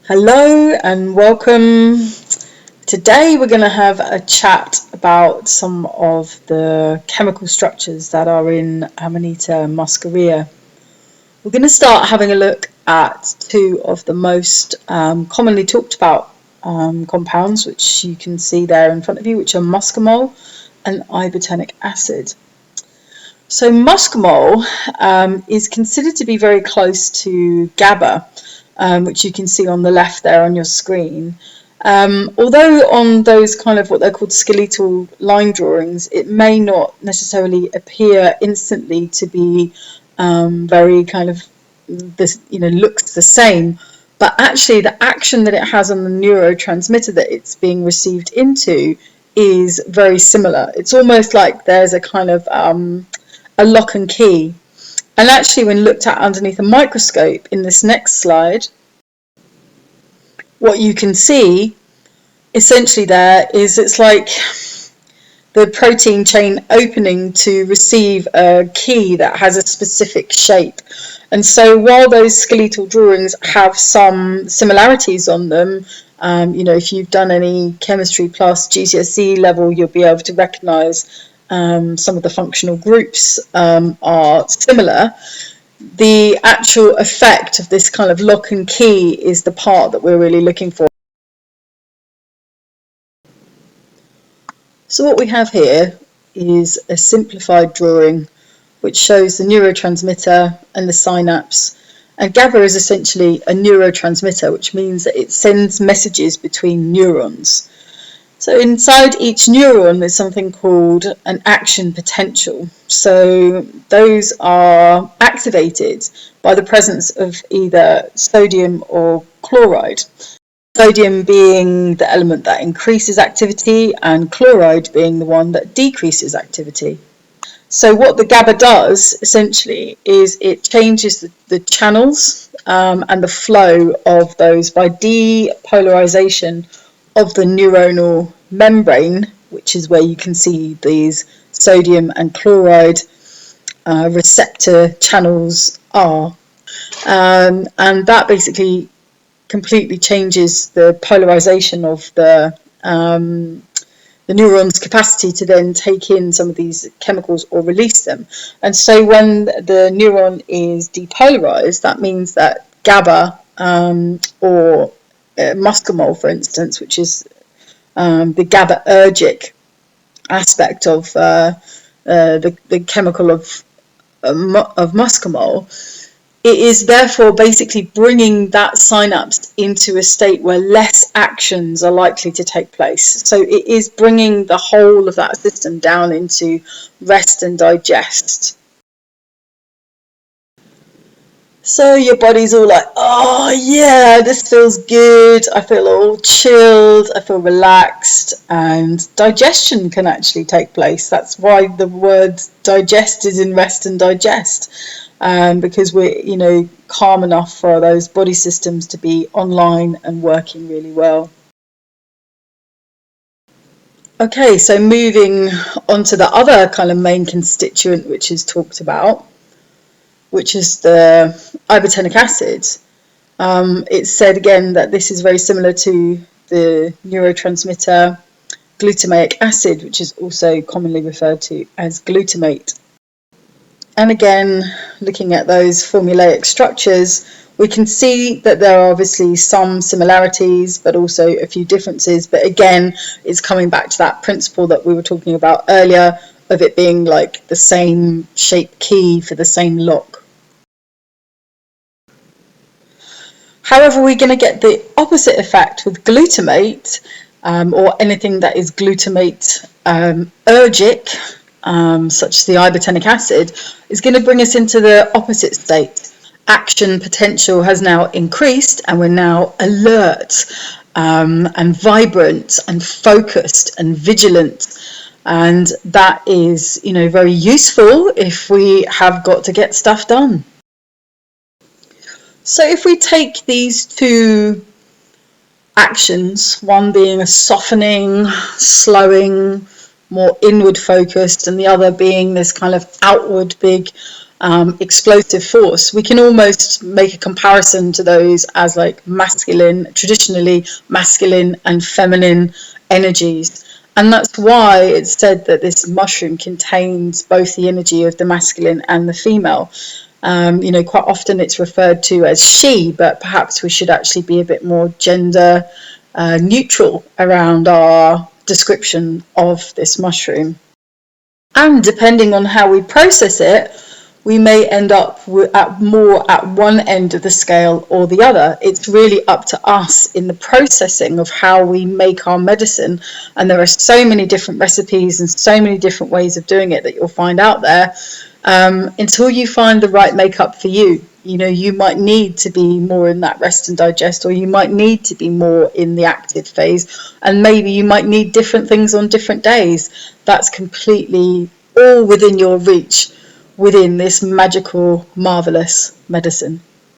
Hello and welcome. Today we're going to have a chat about some of the chemical structures that are in Amanita Muscaria. We're going to start having a look at two of the most commonly talked about compounds, which you can see there in front of you, which are Muscimol and Ibotenic acid. So Muscimol is considered to be very close to GABA, which you can see on the left there on your screen. Although on those kind of what they're called skeletal line drawings, it may not necessarily appear instantly to be very kind of this, looks the same, but actually the action that it has on the neurotransmitter that it's being received into is very similar. It's almost like there's a kind of a lock and key. And actually, when looked at underneath a microscope in this next slide, what you can see essentially there is it's like the protein chain opening to receive a key that has a specific shape. And so while those skeletal drawings have some similarities on them, if you've done any chemistry plus GCSE level, you'll be able to recognize some of the functional groups are similar. The actual effect of this kind of lock and key is the part that we're really looking for. So what we have here is a simplified drawing which shows the neurotransmitter and the synapse. And GABA is essentially a neurotransmitter, which means that it sends messages between neurons. So inside each neuron there's something called an action potential. So those are activated by the presence of either sodium or chloride. Sodium being the element that increases activity and chloride being the one that decreases activity. So what the GABA does essentially is it changes the channels and the flow of those by depolarization of the neuronal membrane, which is where you can see these sodium and chloride receptor channels are. And that basically completely changes the polarization of the neuron's capacity to then take in some of these chemicals or release them. And so when the neuron is depolarized, that means that GABA or Muscimol, for instance, which is the GABAergic aspect of the chemical of Muscimol, it is therefore basically bringing that synapse into a state where less actions are likely to take place. So it is bringing the whole of that system down into rest and digest. So your body's all like, oh yeah, this feels good, I feel all chilled, I feel relaxed, and digestion can actually take place. That's why the word digest is in rest and digest, because we're, calm enough for those body systems to be online and working really well. Okay, so moving on to the other kind of main constituent which is talked about, which is the ibotenic acid. It's said again that this is very similar to the neurotransmitter glutamic acid, which is also commonly referred to as glutamate. And again, looking at those formulaic structures, we can see that there are obviously some similarities, but also a few differences. But again, it's coming back to that principle that we were talking about earlier of it being like the same shape key for the same lock. However, we're going to get the opposite effect with glutamate, or anything that is glutamate ergic, such as the ibotenic acid, is going to bring us into the opposite state. Action potential has now increased and we're now alert and vibrant and focused and vigilant. And that is, very useful if we have got to get stuff done. So if we take these two actions, one being a softening, slowing, more inward focused, and the other being this kind of outward big explosive force. We can almost make a comparison to those as like masculine, traditionally masculine and feminine energies. And that's why it's said that this mushroom contains both the energy of the masculine and the female. Quite often it's referred to as she, but perhaps we should actually be a bit more gender neutral around our description of this mushroom. And depending on how we process it, we may end up more at one end of the scale or the other. It's really up to us in the processing of how we make our medicine. And there are so many different recipes and so many different ways of doing it that you'll find out there. Until you find the right makeup for you. You might need to be more in that rest and digest, or you might need to be more in the active phase, and maybe you might need different things on different days. That's completely all within your reach, within this magical, marvelous medicine.